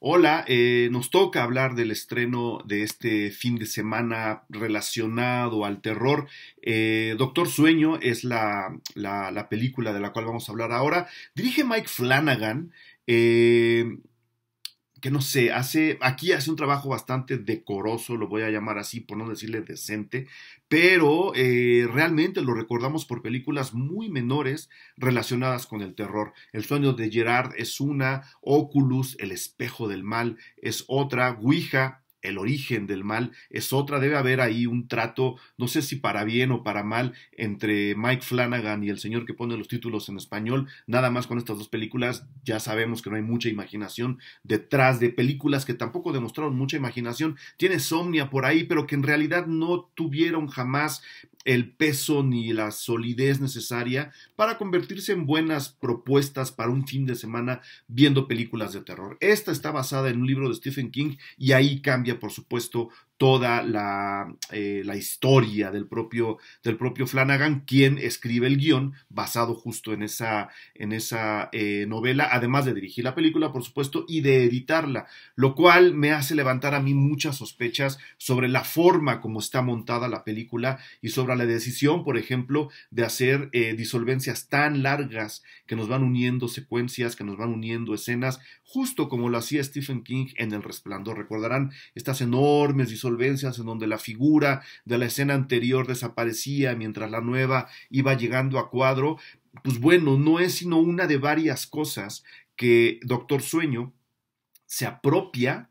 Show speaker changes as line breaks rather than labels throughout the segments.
Hola, nos toca hablar del estreno de este fin de semana relacionado al terror. Doctor Sueño es la película de la cual vamos a hablar ahora. Dirige Mike Flanagan. eh, que no sé, aquí hace un trabajo bastante decoroso, lo voy a llamar así por no decirle decente, pero realmente lo recordamos por películas muy menores relacionadas con el terror. El sueño de Gerard es una, Oculus, El espejo del mal es otra, Ouija, el origen del mal es otra. Debe haber ahí un trato, no sé si para bien o para mal, entre Mike Flanagan y el señor que pone los títulos en español. Nada más con estas dos películas ya sabemos que no hay mucha imaginación detrás de películas que tampoco demostraron mucha imaginación. Tiene Somnia por ahí, pero que en realidad no tuvieron jamás el peso ni la solidez necesaria para convertirse en buenas propuestas para un fin de semana viendo películas de terror. Esta está basada en un libro de Stephen King y ahí cambia, por supuesto, toda la historia del propio Flanagan, quien escribe el guión basado justo en esa novela, además de dirigir la película, por supuesto, y de editarla, lo cual me hace levantar a mí muchas sospechas sobre la forma como está montada la película y sobre la decisión, por ejemplo, de hacer disolvencias tan largas que nos van uniendo secuencias, que nos van uniendo escenas, justo como lo hacía Stephen King en El Resplandor. Recordarán estas enormes disolvencias en donde la figura de la escena anterior desaparecía mientras la nueva iba llegando a cuadro. Pues bueno, no es sino una de varias cosas que Doctor Sueño se apropia,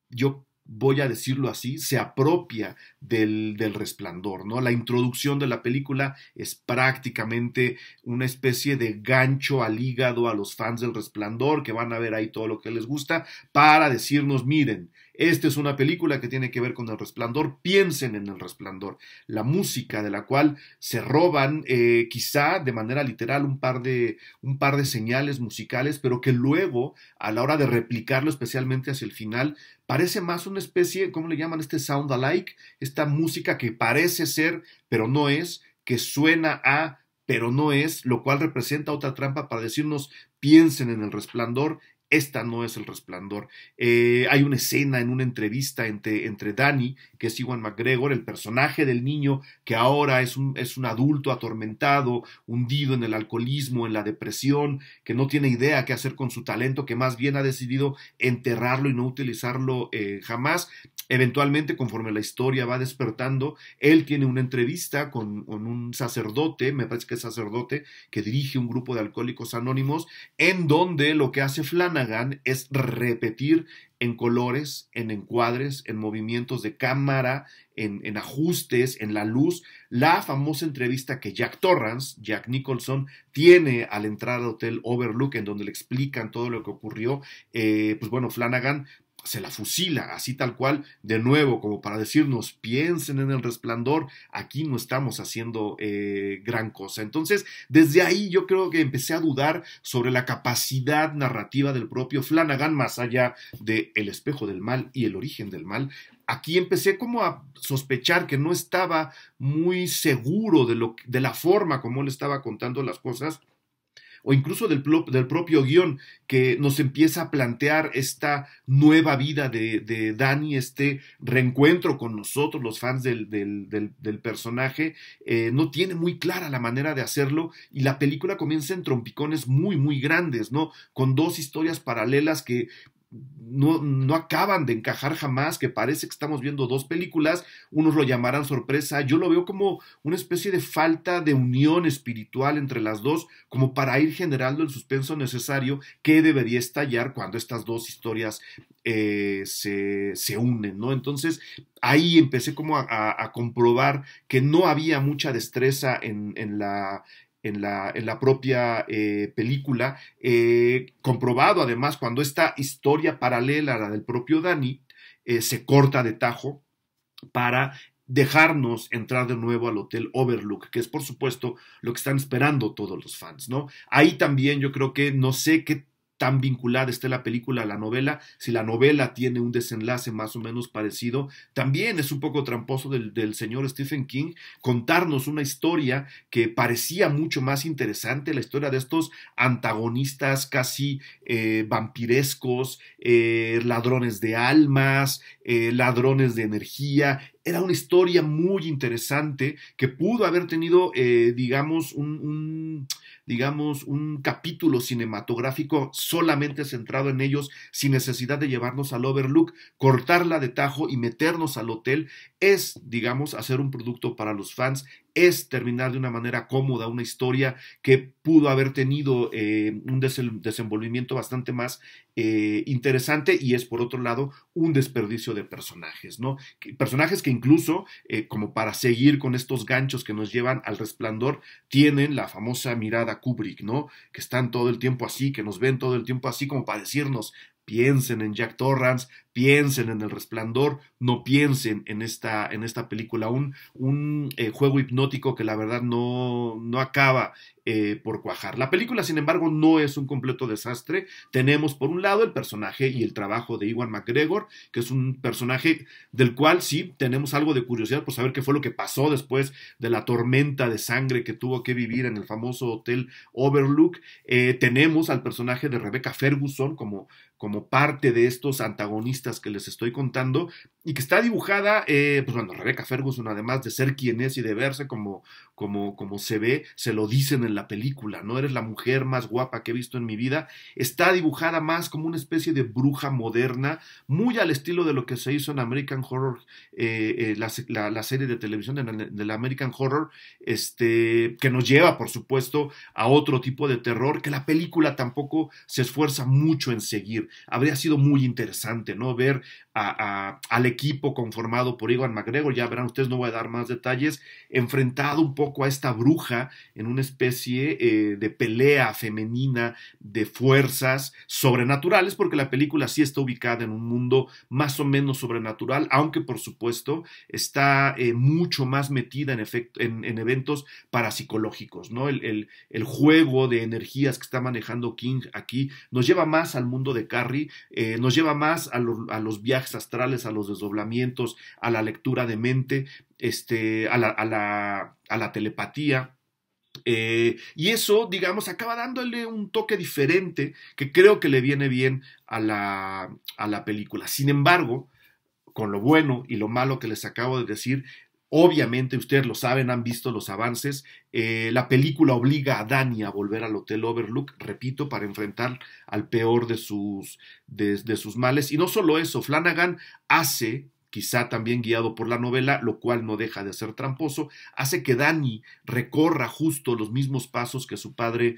yo voy a decirlo así, se apropia del Resplandor, ¿no? La introducción de la película es prácticamente una especie de gancho al hígado a los fans del Resplandor, que van a ver ahí todo lo que les gusta, para decirnos, miren, esta es una película que tiene que ver con el Resplandor, piensen en el Resplandor. La música de la cual se roban, quizá de manera literal, un par de señales musicales, pero que luego, a la hora de replicarlo, especialmente hacia el final, parece más una especie, ¿cómo le llaman? Este sound alike, esta música que parece ser, pero no es, que suena a, pero no es, lo cual representa otra trampa para decirnos, piensen en el Resplandor. Esta no es el Resplandor. Hay una escena en una entrevista entre Danny, que es Ewan McGregor, el personaje del niño que ahora es un adulto atormentado, hundido en el alcoholismo, en la depresión, que no tiene idea qué hacer con su talento, que más bien ha decidido enterrarlo y no utilizarlo jamás. Eventualmente, conforme la historia va despertando, él tiene una entrevista con un sacerdote, me parece que es sacerdote, que dirige un grupo de alcohólicos anónimos, en donde lo que hace Flanagan es repetir en colores, en encuadres, en movimientos de cámara, en ajustes, en la luz, la famosa entrevista que Jack Nicholson, tiene al entrar al Hotel Overlook, en donde le explican todo lo que ocurrió. Pues bueno, Flanagan se la fusila, así tal cual, de nuevo, como para decirnos, piensen en el Resplandor, aquí no estamos haciendo gran cosa. Entonces, desde ahí yo creo que empecé a dudar sobre la capacidad narrativa del propio Flanagan, más allá de El espejo del mal y El origen del mal. Aquí empecé como a sospechar que no estaba muy seguro de la forma como él estaba contando las cosas, o incluso del propio guión, que nos empieza a plantear esta nueva vida de Danny, este reencuentro con nosotros, los fans del personaje. No tiene muy clara la manera de hacerlo y la película comienza en trompicones muy, muy grandes, ¿no? Con dos historias paralelas que no acaban de encajar jamás, que parece que estamos viendo dos películas. Unos lo llamarán sorpresa, yo lo veo como una especie de falta de unión espiritual entre las dos, como para ir generando el suspenso necesario que debería estallar cuando estas dos historias se unen, ¿no? Entonces ahí empecé como a comprobar que no había mucha destreza en la propia película, comprobado además cuando esta historia paralela a la del propio Danny se corta de tajo para dejarnos entrar de nuevo al Hotel Overlook, que es por supuesto lo que están esperando todos los fans, ¿no? Ahí también yo creo que no sé tan vinculada esté la película a la novela, si la novela tiene un desenlace más o menos parecido. También es un poco tramposo del señor Stephen King contarnos una historia que parecía mucho más interesante, la historia de estos antagonistas casi vampirescos, ladrones de almas, ladrones de energía. Era una historia muy interesante que pudo haber tenido, digamos, un capítulo cinematográfico solamente centrado en ellos, sin necesidad de llevarnos al Overlook. Cortarla de tajo y meternos al hotel es, digamos, hacer un producto para los fans, es terminar de una manera cómoda una historia que pudo haber tenido un desenvolvimiento bastante más interesante, y es por otro lado un desperdicio de personajes, ¿no? Personajes que incluso, como para seguir con estos ganchos que nos llevan al Resplandor, tienen la famosa mirada Kubrick, ¿no? Que están todo el tiempo así, que nos ven todo el tiempo así, como para decirnos: piensen en Jack Torrance, piensen en El Resplandor, no piensen en esta película. Un juego hipnótico que la verdad no acaba por cuajar. La película, sin embargo, no es un completo desastre. Tenemos, por un lado, el personaje y el trabajo de Ewan McGregor, que es un personaje del cual sí tenemos algo de curiosidad por saber qué fue lo que pasó después de la tormenta de sangre que tuvo que vivir en el famoso hotel Overlook. Tenemos al personaje de Rebecca Ferguson como parte de estos antagonistas que les estoy contando, y que está dibujada, pues bueno, Rebecca Ferguson, además de ser quien es y de verse como se ve, se lo dicen en la película, ¿no? Eres la mujer más guapa que he visto en mi vida. Está dibujada más como una especie de bruja moderna, muy al estilo de lo que se hizo en American Horror, la serie de televisión de la American Horror, que nos lleva, por supuesto, a otro tipo de terror que la película tampoco se esfuerza mucho en seguir. Habría sido muy interesante, ¿no? Ver al equipo conformado por Ewan McGregor, ya verán ustedes, no voy a dar más detalles, enfrentado un poco a esta bruja en una especie de pelea femenina de fuerzas sobrenaturales, porque la película sí está ubicada en un mundo más o menos sobrenatural, aunque por supuesto está mucho más metida en eventos parapsicológicos, ¿no? El juego de energías que está manejando King aquí nos lleva más al mundo de Carrie, nos lleva más a los viajes astrales, a los desdoblamientos, a la lectura de mente, a la telepatía. Y eso, digamos, acaba dándole un toque diferente que creo que le viene bien a la película. Sin embargo, con lo bueno y lo malo que les acabo de decir, obviamente ustedes lo saben, han visto los avances, la película obliga a Danny a volver al Hotel Overlook, repito, para enfrentar al peor de sus males. Y no solo eso, Flanagan hace, quizá también guiado por la novela, lo cual no deja de ser tramposo, hace que Danny recorra justo los mismos pasos que su padre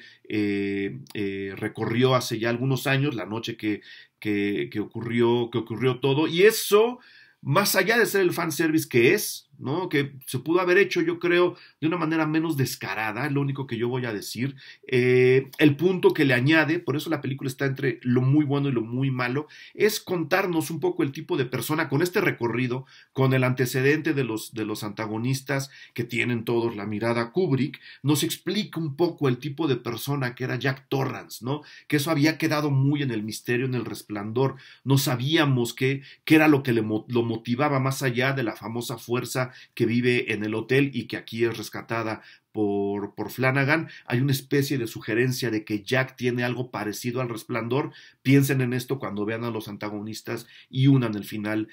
recorrió hace ya algunos años, la noche que ocurrió todo, y eso, más allá de ser el fanservice que es, ¿no? Que se pudo haber hecho, yo creo, de una manera menos descarada, es lo único que yo voy a decir. El punto que le añade, por eso la película está entre lo muy bueno y lo muy malo, es contarnos un poco el tipo de persona con este recorrido, con el antecedente de los antagonistas que tienen todos la mirada Kubrick, nos explica un poco el tipo de persona que era Jack Torrance, ¿no? Que eso había quedado muy en el misterio, en El Resplandor. No sabíamos qué era lo que lo motivaba más allá de la famosa fuerza que vive en el hotel y que aquí es rescatada por Flanagan. Hay una especie de sugerencia de que Jack tiene algo parecido al Resplandor. Piensen en esto cuando vean a los antagonistas y unan el final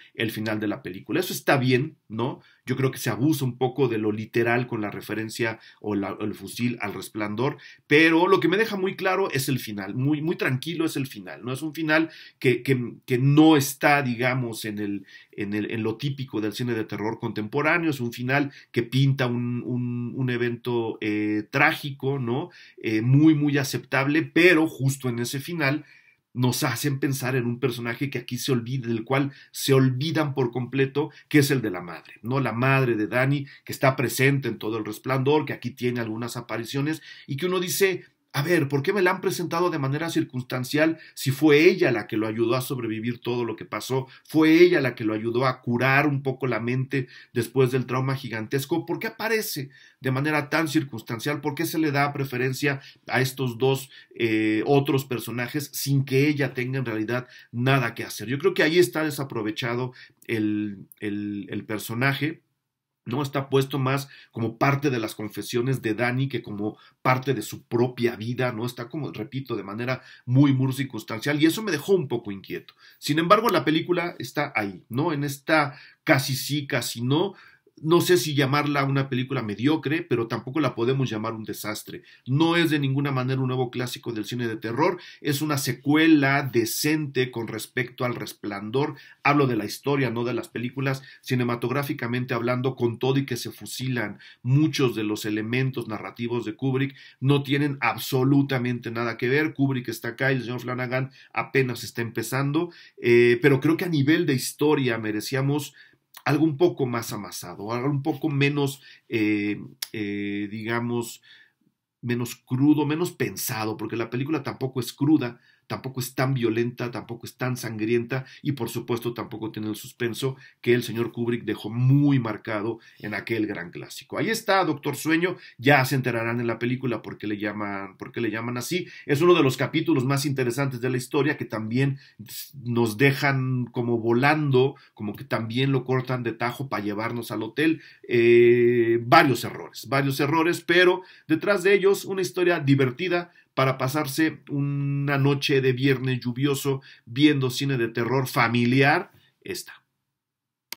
de la película. Eso está bien, ¿no? Yo creo que se abusa un poco de lo literal con la referencia o el fusil al Resplandor, pero lo que me deja muy claro es el final, muy, muy tranquilo es el final, ¿no? Es un final que no está, digamos, en lo típico del cine de terror contemporáneo, es un final que pinta un evento trágico, ¿no? Muy, muy aceptable, pero justo en ese final nos hacen pensar en un personaje que aquí se olvida, del cual se olvidan por completo, que es el de la madre, ¿no? La madre de Danny, que está presente en todo El Resplandor, que aquí tiene algunas apariciones y que uno dice, a ver, ¿por qué me la han presentado de manera circunstancial si fue ella la que lo ayudó a sobrevivir todo lo que pasó? ¿Fue ella la que lo ayudó a curar un poco la mente después del trauma gigantesco? ¿Por qué aparece de manera tan circunstancial? ¿Por qué se le da preferencia a estos dos otros personajes sin que ella tenga en realidad nada que hacer? Yo creo que ahí está desaprovechado el personaje. ¿No? Está puesto más como parte de las confesiones de Dani que como parte de su propia vida, ¿no? Está como, repito, de manera muy, muy circunstancial y eso me dejó un poco inquieto. Sin embargo, la película está ahí, ¿no? En esta casi sí, casi no. No sé si llamarla una película mediocre, pero tampoco la podemos llamar un desastre. No es de ninguna manera un nuevo clásico del cine de terror, es una secuela decente con respecto al Resplandor. Hablo de la historia, no de las películas, cinematográficamente hablando, con todo y que se fusilan muchos de los elementos narrativos de Kubrick, no tienen absolutamente nada que ver. Kubrick está acá y el señor Flanagan apenas está empezando, pero creo que a nivel de historia merecíamos algo un poco más amasado, algo un poco menos, digamos, menos crudo, menos pensado, porque la película tampoco es cruda, tampoco es tan violenta, tampoco es tan sangrienta y por supuesto tampoco tiene el suspenso que el señor Kubrick dejó muy marcado en aquel gran clásico. Ahí está Doctor Sueño, ya se enterarán en la película por qué le llaman así. Es uno de los capítulos más interesantes de la historia que también nos dejan como volando, como que también lo cortan de tajo para llevarnos al hotel. Varios errores, pero detrás de ellos una historia divertida para pasarse una noche de viernes lluvioso viendo cine de terror familiar. Esta.